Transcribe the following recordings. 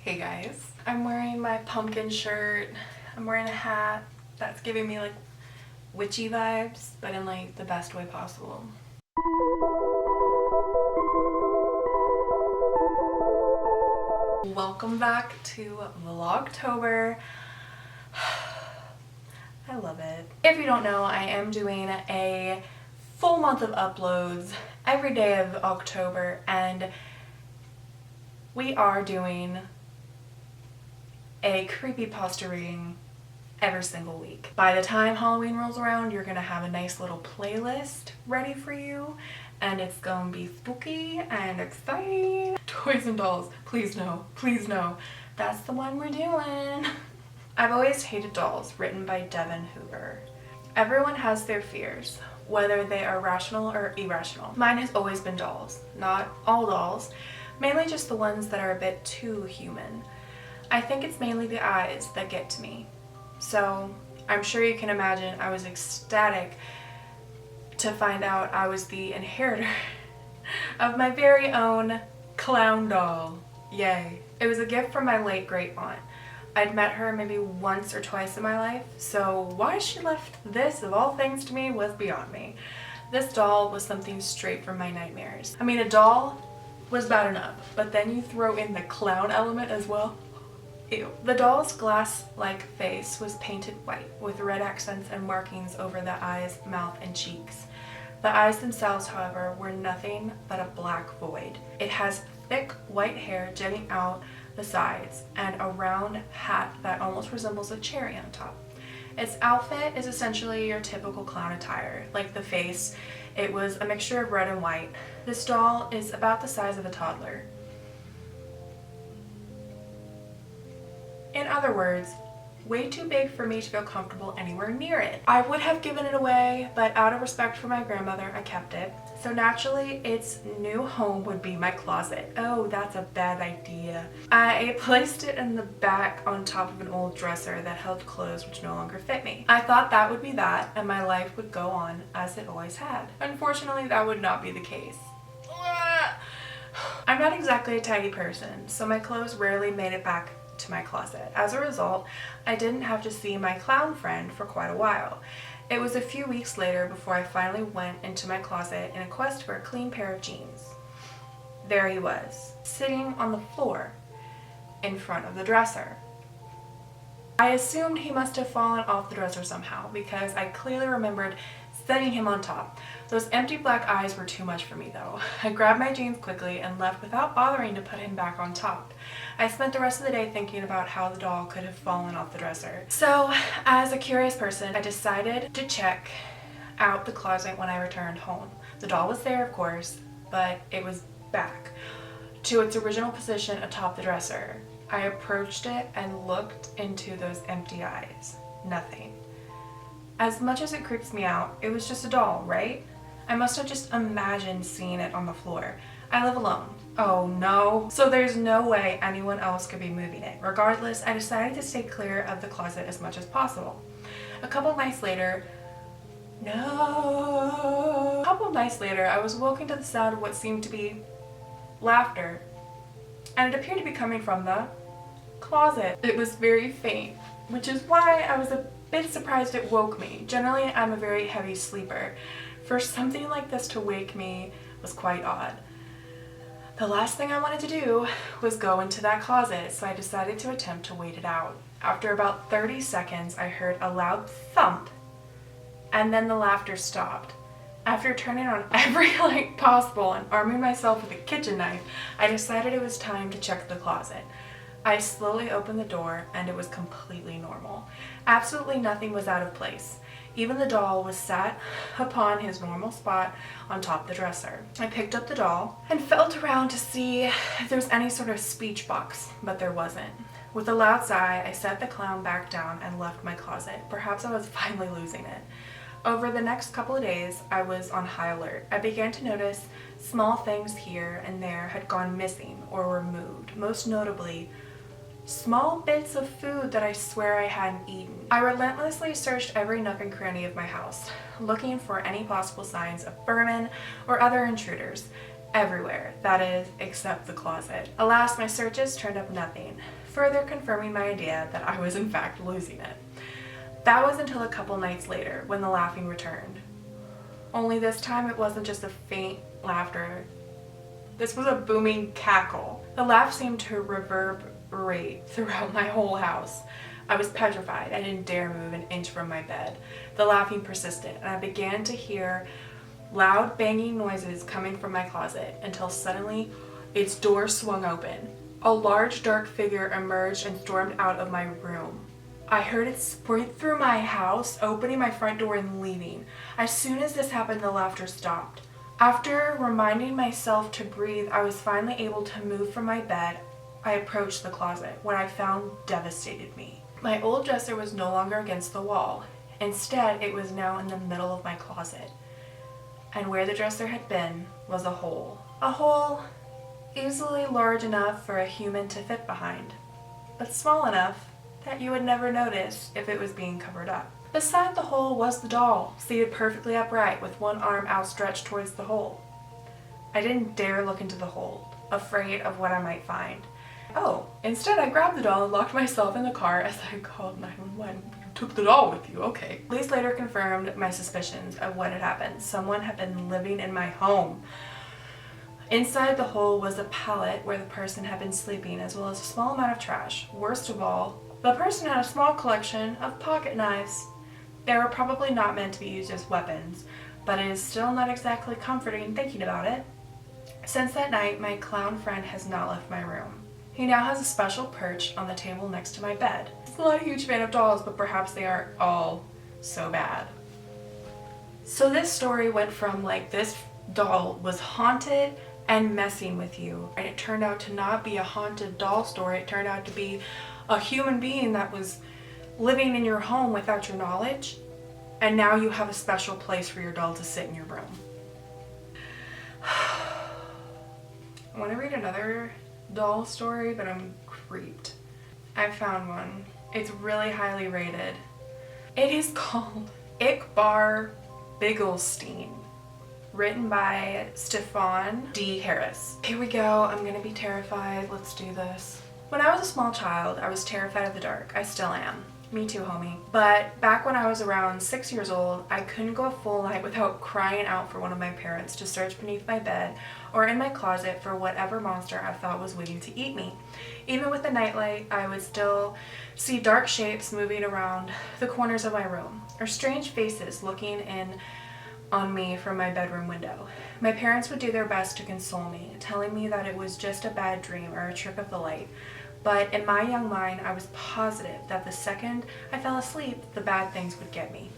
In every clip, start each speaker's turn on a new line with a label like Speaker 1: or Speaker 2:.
Speaker 1: Hey guys, I'm wearing my pumpkin shirt. I'm wearing a hat that's giving me like witchy vibes, but in like the best way possible. Welcome back to Vlogtober. I love it. If you don't know, I am doing a full month of uploads every day of October, and we are doing a creepypasta reading every single week. By the time Halloween rolls around, you're gonna have a nice little playlist ready for you, and it's gonna be spooky and exciting. Toys and dolls, please no, please no. That's the one we're doing. I've always hated dolls, written by Devin Hoover. Everyone has their fears, whether they are rational or irrational. Mine has always been dolls. Not all dolls, mainly just the ones that are a bit too human. I think it's mainly the eyes that get to me. So I'm sure you can imagine I was ecstatic to find out I was the inheritor of my very own clown doll. Yay. It was a gift from my late great aunt. I'd met her maybe once or twice in my life, so why she left this of all things to me was beyond me. This doll was something straight from my nightmares. I mean, a doll was bad enough, but then you throw in the clown element as well. Ew. The doll's glass-like face was painted white with red accents and markings over the eyes, mouth, and cheeks. The eyes themselves, however, were nothing but a black void. It has thick white hair jetting out the sides and a round hat that almost resembles a cherry on top. Its outfit is essentially your typical clown attire. Like the face, it was a mixture of red and white. This doll is about the size of a toddler. In other words, way too big for me to feel comfortable anywhere near it. I would have given it away, but out of respect for my grandmother, I kept it. So naturally, its new home would be my closet. Oh, that's a bad idea. I placed it in the back on top of an old dresser that held clothes which no longer fit me. I thought that would be that, and my life would go on as it always had. Unfortunately, that would not be the case. I'm not exactly a tidy person, so my clothes rarely made it back to my closet. As a result, I didn't have to see my clown friend for quite a while. It was a few weeks later before I finally went into my closet in a quest for a clean pair of jeans. There he was, sitting on the floor in front of the dresser. I assumed he must have fallen off the dresser somehow because I clearly remembered setting him on top. Those empty black eyes were too much for me though. I grabbed my jeans quickly and left without bothering to put him back on top. I spent the rest of the day thinking about how the doll could have fallen off the dresser. So, as a curious person, I decided to check out the closet when I returned home. The doll was there, of course, but it was back to its original position atop the dresser. I approached it and looked into those empty eyes. Nothing. As much as it creeps me out, it was just a doll, right? I must have just imagined seeing it on the floor. I live alone. Oh no. So there's no way anyone else could be moving it. Regardless, I decided to stay clear of the closet as much as possible. A couple nights later, I was woken to the sound of what seemed to be laughter, and it appeared to be coming from the closet. It was very faint, which is why I was a bit surprised it woke me. Generally, I'm a very heavy sleeper. For something like this to wake me was quite odd. The last thing I wanted to do was go into that closet, so I decided to attempt to wait it out. After about 30 seconds, I heard a loud thump, and then the laughter stopped. After turning on every light possible and arming myself with a kitchen knife, I decided it was time to check the closet. I slowly opened the door, and it was completely normal. Absolutely nothing was out of place. Even the doll was sat upon his normal spot on top of the dresser. I picked up the doll and felt around to see if there was any sort of speech box, but there wasn't. With a loud sigh, I set the clown back down and left my closet. Perhaps I was finally losing it. Over the next couple of days, I was on high alert. I began to notice small things here and there had gone missing or removed, most notably small bits of food that I swear I hadn't eaten. I relentlessly searched every nook and cranny of my house, looking for any possible signs of vermin or other intruders. everywhere, that is, except the closet. Alas, my searches turned up nothing, further confirming my idea that I was in fact losing it. That was until a couple nights later when the laughing returned. Only this time it wasn't just a faint laughter. This was a booming cackle. The laugh seemed to reverberate throughout my whole house. I was petrified. I didn't dare move an inch from my bed. The laughing persisted, and I began to hear loud banging noises coming from my closet until suddenly its door swung open. A large dark figure emerged and stormed out of my room. I heard it sprint through my house, opening my front door and leaving. As soon as this happened, the laughter stopped. After reminding myself to breathe, I was finally able to move from my bed. I approached the closet. What I found devastated me. My old dresser was no longer against the wall. Instead, it was now in the middle of my closet. And where the dresser had been was a hole. A hole easily large enough for a human to fit behind, but small enough that you would never notice if it was being covered up. Beside the hole was the doll, seated perfectly upright with one arm outstretched towards the hole. I didn't dare look into the hole, afraid of what I might find. Oh, instead I grabbed the doll and locked myself in the car as I called 911. You took the doll with you, okay. Police later confirmed my suspicions of what had happened. Someone had been living in my home. Inside the hole was a pallet where the person had been sleeping, as well as a small amount of trash. Worst of all, the person had a small collection of pocket knives. They were probably not meant to be used as weapons, but it is still not exactly comforting thinking about it. Since that night, my clown friend has not left my room. He now has a special perch on the table next to my bed. I'm not a huge fan of dolls, but perhaps they aren't all so bad. So this story went from like this doll was haunted and messing with you, and it turned out to not be a haunted doll story. It turned out to be a human being that was living in your home without your knowledge, and now you have a special place for your doll to sit in your room. I want to read another doll story, but I'm creeped. I found one. It's really highly rated. It is called Ickbarr Bigglestein, written by Stefan D. Harris. Here we go. I'm gonna be terrified. Let's do this. When I was a small child, I was terrified of the dark. I still am. Me too, homie. But back when I was around 6 years old, I couldn't go a full night without crying out for one of my parents to search beneath my bed or in my closet for whatever monster I thought was waiting to eat me. Even with the nightlight, I would still see dark shapes moving around the corners of my room, or strange faces looking in on me from my bedroom window. My parents would do their best to console me, telling me that it was just a bad dream or a trick of the light. But in my young mind, I was positive that the second I fell asleep, the bad things would get me.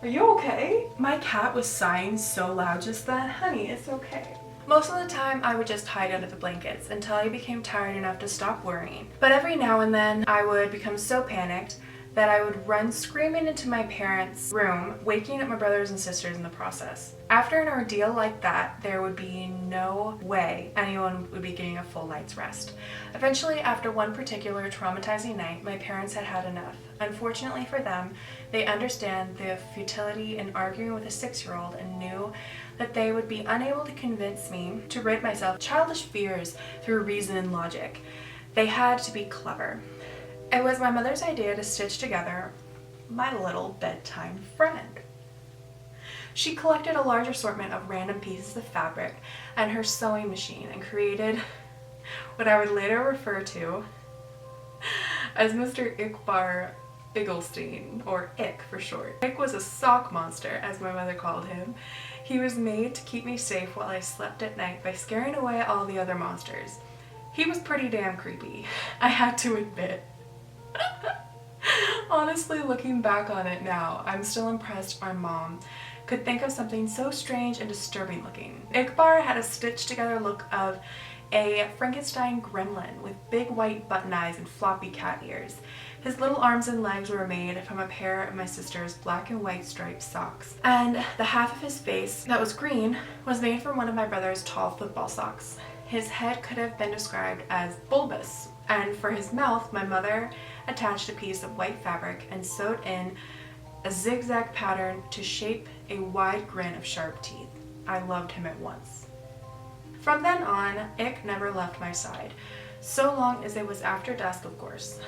Speaker 1: Are you okay? My cat was sighing so loud just then. Honey, it's okay. Most of the time, I would just hide under the blankets until I became tired enough to stop worrying. But every now and then, I would become so panicked that I would run screaming into my parents' room, waking up my brothers and sisters in the process. After an ordeal like that, there would be no way anyone would be getting a full night's rest. Eventually, after one particular traumatizing night, my parents had had enough. Unfortunately for them, they understand the futility in arguing with a 6-year-old and knew that they would be unable to convince me to rid myself of childish fears through reason and logic. They had to be clever. It was my mother's idea to stitch together my little bedtime friend. She collected a large assortment of random pieces of fabric and her sewing machine and created what I would later refer to as Mr. Ickbarr Bigglestein, or Ick for short. Ick was a sock monster, as my mother called him. He was made to keep me safe while I slept at night by scaring away all the other monsters. He was pretty damn creepy, I had to admit. Honestly, looking back on it now, I'm still impressed my mom could think of something so strange and disturbing looking. Ickbarr had a stitched together look of a Frankenstein gremlin with big white button eyes and floppy cat ears. His little arms and legs were made from a pair of my sister's black and white striped socks, and the half of his face that was green was made from one of my brother's tall football socks. His head could have been described as bulbous, and for his mouth, my mother attached a piece of white fabric and sewed in a zigzag pattern to shape a wide grin of sharp teeth. I loved him at once. From then on, Ick never left my side, so long as it was after dusk, of course.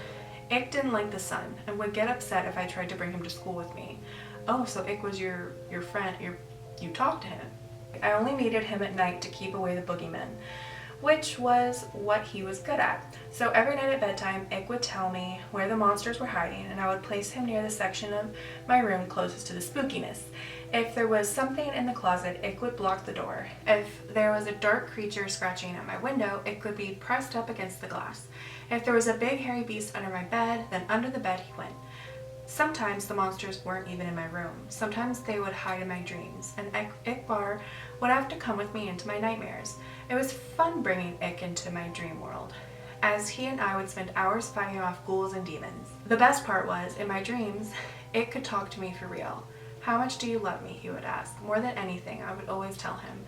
Speaker 1: Ick didn't like the sun and would get upset if I tried to bring him to school with me. Oh, so Ick was your friend, you talked to him. I only needed him at night to keep away the boogeymen, which was what he was good at. So every night at bedtime, Ick would tell me where the monsters were hiding, and I would place him near the section of my room closest to the spookiness. If there was something in the closet, Ick would block the door. If there was a dark creature scratching at my window, Ick would be pressed up against the glass. If there was a big hairy beast under my bed, then under the bed he went. Sometimes the monsters weren't even in my room. Sometimes they would hide in my dreams, and Ickbarr would have to come with me into my nightmares. It was fun bringing Ick into my dream world, as he and I would spend hours fighting off ghouls and demons. The best part was, in my dreams, Ick could talk to me for real. How much do you love me? He would ask. More than anything, I would always tell him.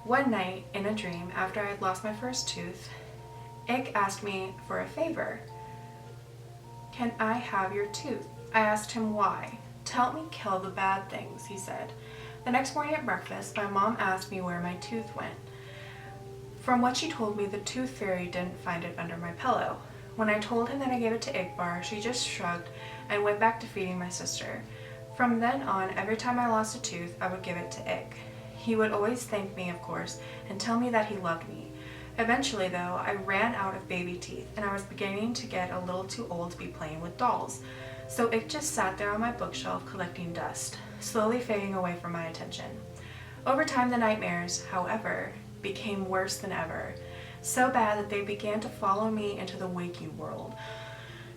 Speaker 1: One night, in a dream, after I had lost my first tooth, Ick asked me for a favor. Can I have your tooth? I asked him why. To help me kill the bad things, he said. The next morning at breakfast, my mom asked me where my tooth went. From what she told me, the tooth fairy didn't find it under my pillow. When I told him that I gave it to Ickbarr, she just shrugged and went back to feeding my sister. From then on, every time I lost a tooth, I would give it to Ick. He would always thank me, of course, and tell me that he loved me. Eventually, though, I ran out of baby teeth, and I was beginning to get a little too old to be playing with dolls. So Ick just sat there on my bookshelf collecting dust, slowly fading away from my attention. Over time, the nightmares, however, became worse than ever, so bad that they began to follow me into the waking world,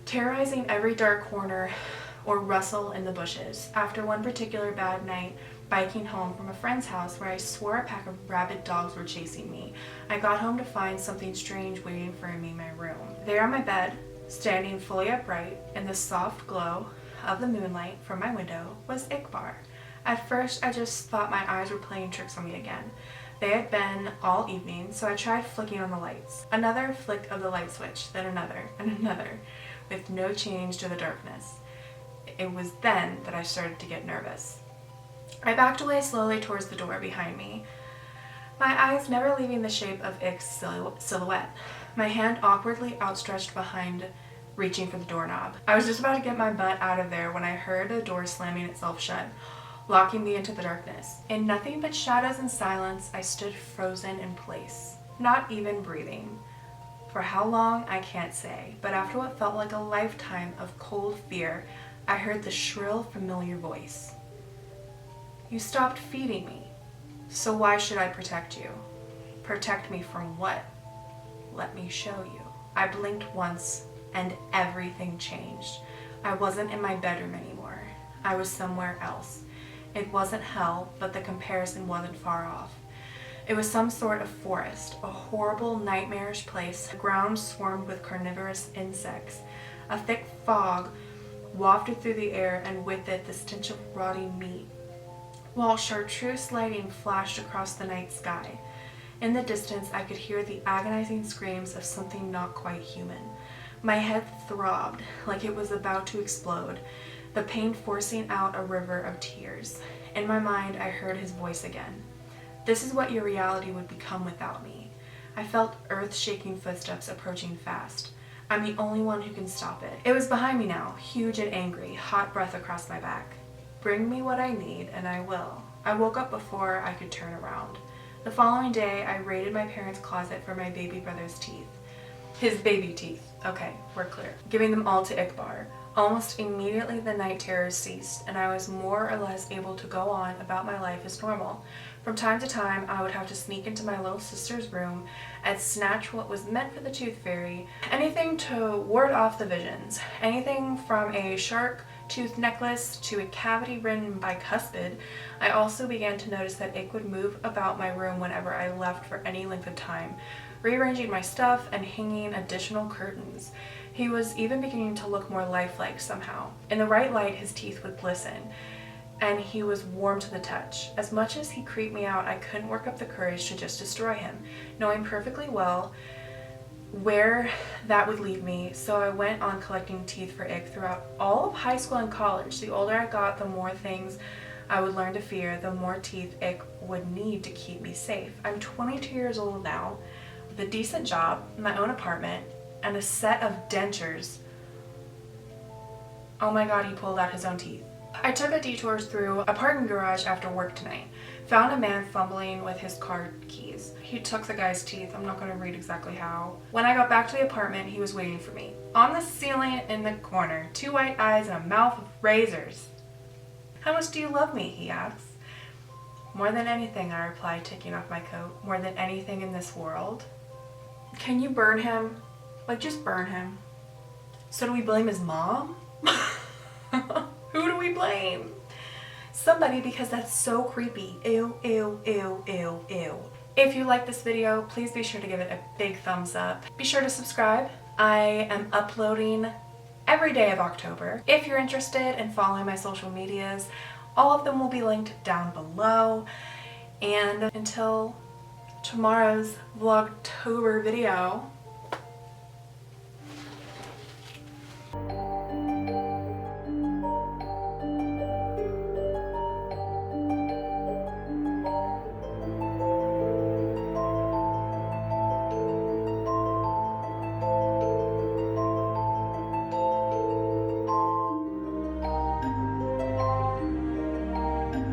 Speaker 1: terrorizing every dark corner or rustle in the bushes. After one particular bad night, biking home from a friend's house where I swore a pack of rabid dogs were chasing me, I got home to find something strange waiting for me in my room. There on my bed, standing fully upright in the soft glow of the moonlight from my window, was Ickbarr. At first, I just thought my eyes were playing tricks on me again. They had been all evening, so I tried flicking on the lights. Another flick of the light switch, then another, and another, with no change to the darkness. It was then that I started to get nervous. I backed away slowly towards the door behind me, my eyes never leaving the shape of Ick's silhouette, my hand awkwardly outstretched behind, reaching for the doorknob. I was just about to get my butt out of there when I heard the door slamming itself shut, locking me into the darkness. In nothing but shadows and silence, I stood frozen in place, not even breathing. For how long, I can't say, but after what felt like a lifetime of cold fear, I heard the shrill, familiar voice. You stopped feeding me, so why should I protect you? Protect me from what? Let me show you. I blinked once, and everything changed. I wasn't in my bedroom anymore. I was somewhere else. It wasn't hell, but the comparison wasn't far off. It was some sort of forest, a horrible, nightmarish place. The ground swarmed with carnivorous insects. A thick fog wafted through the air, and with it the stench of rotting meat, while chartreuse lighting flashed across the night sky. In the distance, I could hear the agonizing screams of something not quite human. My head throbbed like it was about to explode, the pain forcing out a river of tears. In my mind, I heard his voice again. This is what your reality would become without me. I felt earth-shaking footsteps approaching fast. I'm the only one who can stop it. It was behind me now, huge and angry, hot breath across my back. Bring me what I need, and I will. I woke up before I could turn around. The following day, I raided my parents' closet for my baby brother's teeth. His baby teeth. Okay, we're clear. Giving them all to Ickbarr. Almost immediately, the night terrors ceased, and I was more or less able to go on about my life as normal. From time to time, I would have to sneak into my little sister's room and snatch what was meant for the tooth fairy. Anything to ward off the visions. Anything from a shark tooth necklace to a cavity ridden bicuspid. I also began to notice that Ick would move about my room whenever I left for any length of time, rearranging my stuff and hanging additional curtains. He was even beginning to look more lifelike somehow. In the right light, his teeth would glisten, and he was warm to the touch. As much as he creeped me out, I couldn't work up the courage to just destroy him, knowing perfectly well where that would leave me, so I went on collecting teeth for Ick throughout all of high school and college. The older I got, the more things I would learn to fear, the more teeth Ick would need to keep me safe. I'm 22 years old now, with a decent job, my own apartment, and a set of dentures. Oh my god, he pulled out his own teeth. I took a detour through a parking garage after work tonight. Found a man fumbling with his car keys. He took the guy's teeth. I'm not going to read exactly how. When I got back to the apartment, he was waiting for me. On the ceiling in the corner, 2 white eyes and a mouth with razors. How much do you love me? He asks. More than anything, I replied, taking off my coat. More than anything in this world. Can you burn him? Like, just burn him. So do we blame his mom? Who do we blame? Somebody, because that's so creepy. Ew, ew, ew, ew, ew. If you like this video, please be sure to give it a big thumbs up. Be sure to subscribe. I am uploading every day of October. If you're interested in following my social medias, all of them will be linked down below. And until tomorrow's Vlogtober video,